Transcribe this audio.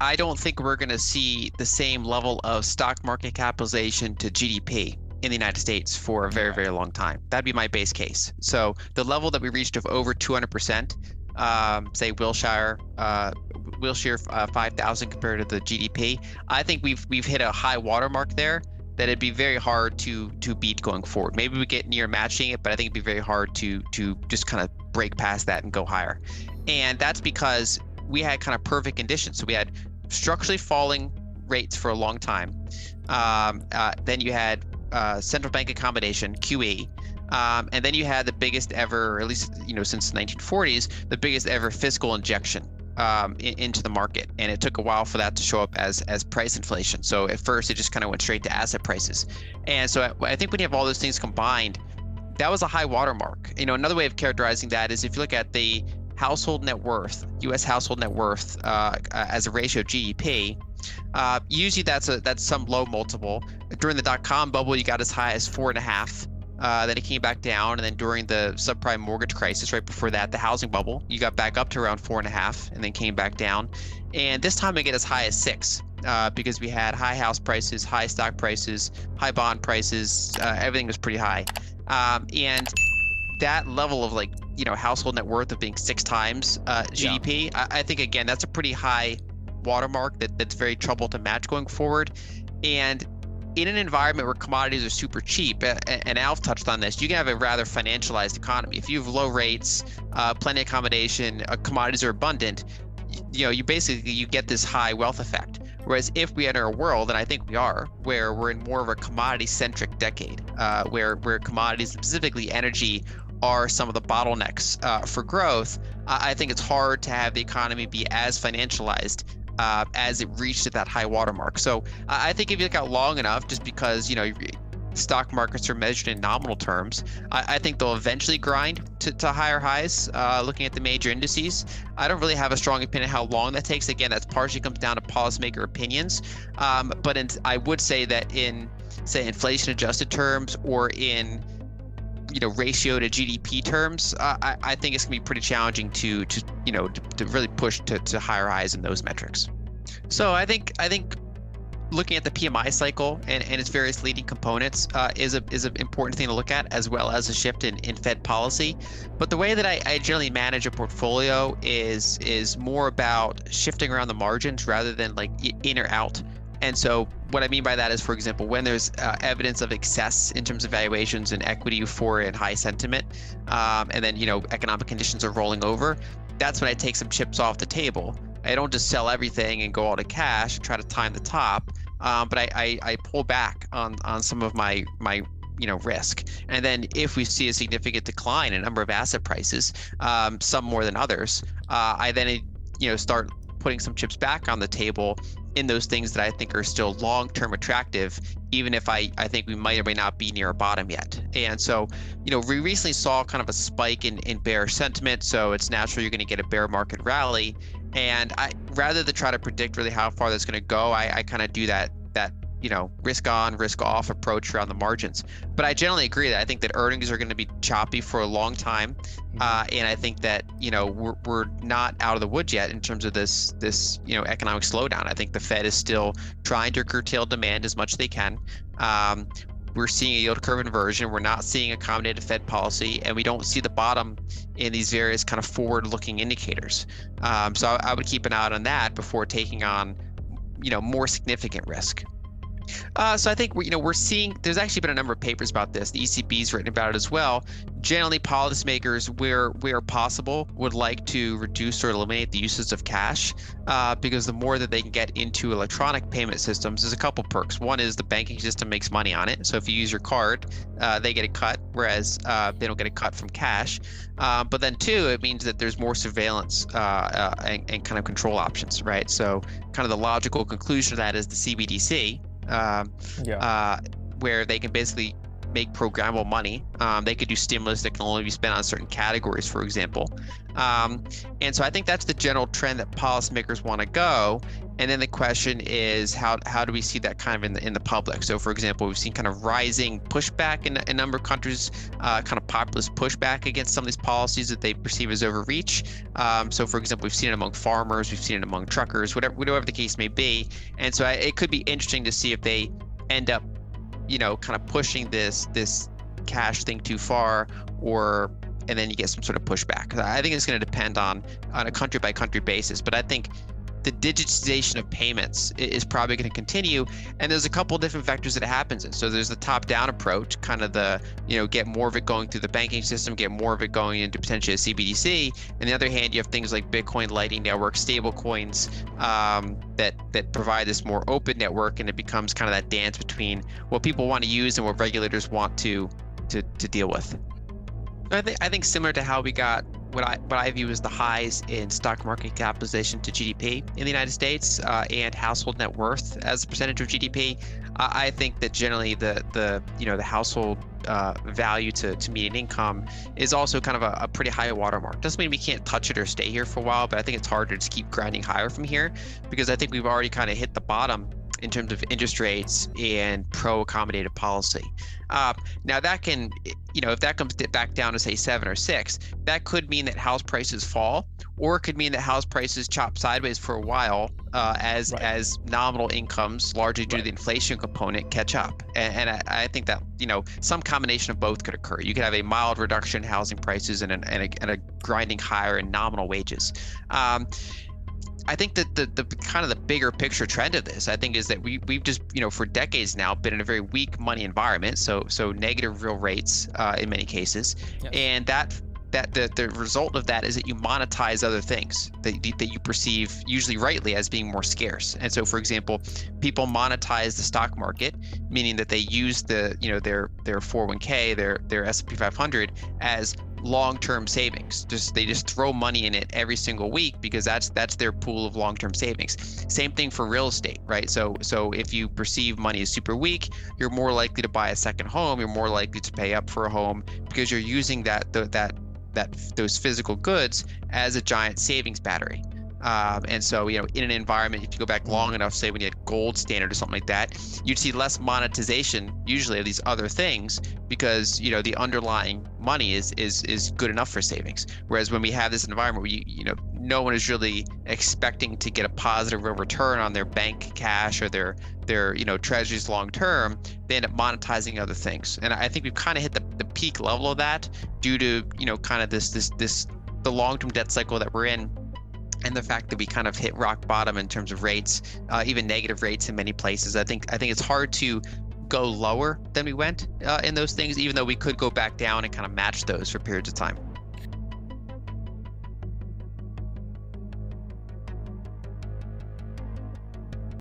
I don't think we're going to see the same level of stock market capitalization to GDP in the United States for a very, Okay. very long time. That'd be my base case. So the level that we reached of over 200%, say Wilshire 5,000 compared to the GDP, I think we've hit a high watermark there that it'd be very hard to beat going forward. Maybe we get near matching it, but I think it'd be very hard to just kind of break past that and go higher. And that's because we had kind of perfect conditions. So we had structurally falling rates for a long time. Then you had central bank accommodation, QE. And then you had the biggest ever, or at least since the 1940s, the biggest ever fiscal injection into the market. And it took a while for that to show up as price inflation. So at first, it just kind of went straight to asset prices. And so I think when you have all those things combined, that was a high watermark. Another way of characterizing that is if you look at the household net worth, U.S. household net worth as a ratio of GDP. Usually that's some low multiple. During the dot-com bubble, you got as high as 4.5. Then it came back down, and then during the subprime mortgage crisis, right before that, the housing bubble, you got back up to around 4.5, and then came back down. And this time we get as high as 6 because we had high house prices, high stock prices, high bond prices. Everything was pretty high, and that level of household net worth of being 6 times GDP, I think again that's a pretty high watermark that's very trouble to match going forward. And in an environment where commodities are super cheap, and Alf touched on this, you can have a rather financialized economy. If you have low rates, plenty of accommodation, commodities are abundant, you basically get this high wealth effect. Whereas if we enter a world, and I think we are, where we're in more of a commodity-centric decade, where commodities, specifically energy, are some of the bottlenecks for growth, I think it's hard to have the economy be as financialized as it reached at that high watermark. So I think if you look out long enough, just because stock markets are measured in nominal terms, I think they'll eventually grind to higher highs. Looking at the major indices, I don't really have a strong opinion how long that takes. Again, that partially comes down to policymaker opinions. But I would say that in, say, inflation-adjusted terms or in ratio to GDP terms, I think it's gonna be pretty challenging to really push to higher highs in those metrics. So I think looking at the PMI cycle and its various leading components is an important thing to look at, as well as a shift in Fed policy. But the way that I generally manage a portfolio is more about shifting around the margins rather than like in or out. And so what I mean by that is, for example, when there's evidence of excess in terms of valuations and equity euphoria and high sentiment, and then economic conditions are rolling over, that's when I take some chips off the table. I don't just sell everything and go all to cash and try to time the top, but I pull back on some of my risk. And then if we see a significant decline in a number of asset prices, some more than others, I then start putting some chips back on the table in those things that I think are still long-term attractive, even if I think we might or may not be near a bottom yet. And so, we recently saw kind of a spike in bearish sentiment, so it's natural you're going to get a bear market rally. And rather than try to predict really how far that's going to go, I kind of do that risk on, risk off approach around the margins. But I generally agree that I think that earnings are going to be choppy for a long time, and I think that we're not out of the woods yet in terms of this economic slowdown. I think the Fed is still trying to curtail demand as much as they can. We're seeing a yield curve inversion. We're not seeing accommodative Fed policy, and we don't see the bottom in these various kind of forward-looking indicators. So I would keep an eye on that before taking on more significant risk. So I think we're seeing, there's actually been a number of papers about this. The ECB's written about it as well. Generally, policymakers, where possible, would like to reduce or eliminate the uses of cash because the more that they can get into electronic payment systems, there's a couple perks. One is the banking system makes money on it. So if you use your card, they get a cut, whereas they don't get a cut from cash. But then two, it means that there's more surveillance and kind of control options, right? So kind of the logical conclusion of that is the CBDC. Where they can basically make programmable money. They could do stimulus that can only be spent on certain categories, for example. And so I think that's the general trend that policymakers want to go. And then the question is, how do we see that kind of in the public? So, for example, we've seen kind of rising pushback in a number of countries, kind of populist pushback against some of these policies that they perceive as overreach. So, for example, we've seen it among farmers, we've seen it among truckers, whatever the case may be. And so, it could be interesting to see if they end up, kind of pushing this cash thing too far, and then you get some sort of pushback. I think it's going to depend on a country by country basis, but I think the digitization of payments is probably going to continue, and there's a couple of different vectors that it happens in. So there's the top-down approach, kind of the, get more of it going through the banking system, get more of it going into potentially a CBDC. On the other hand, you have things like Bitcoin, Lightning Network, stable coins that provide this more open network, and it becomes kind of that dance between what people want to use and what regulators want to deal with. I think similar to how we got what I view as the highs in stock market capitalization to GDP in the United States, and household net worth as a percentage of GDP. I think that generally the household value to median income is also kind of a pretty high watermark. Doesn't mean we can't touch it or stay here for a while, but I think it's harder to keep grinding higher from here, because I think we've already kind of hit the bottom in terms of interest rates and pro-accommodative policy. Now that can, if that comes back down to say 7 or 6, that could mean that house prices fall, or it could mean that house prices chop sideways for a while as nominal incomes, largely due to the inflation component, catch up. And I think that some combination of both could occur. You could have a mild reduction in housing prices and a grinding higher in nominal wages. I think that the kind of the bigger picture trend of this, I think, is that we've just, for decades now been in a very weak money environment, so negative real rates in many cases, and that the result of that is that you monetize other things that you perceive, usually rightly, as being more scarce. And so, for example, people monetize the stock market, meaning that they use their 401k, their S&P 500 as long-term savings. They just throw money in it every single week because that's their pool of long-term savings. Same thing for real estate, right? So if you perceive money as super weak, you're more likely to buy a second home. You're more likely to pay up for a home because you're using those physical goods as a giant savings battery. And so, in an environment, if you go back long enough, say when you had gold standard or something like that, you'd see less monetization usually of these other things because, the underlying money is good enough for savings. Whereas when we have this environment where, no one is really expecting to get a positive return on their bank cash or their treasuries long term, they end up monetizing other things. And I think we've kind of hit the peak level of that due to, kind of the long-term debt cycle that we're in, and the fact that we kind of hit rock bottom in terms of rates, even negative rates in many places. I think it's hard to go lower than we went in those things, even though we could go back down and kind of match those for periods of time.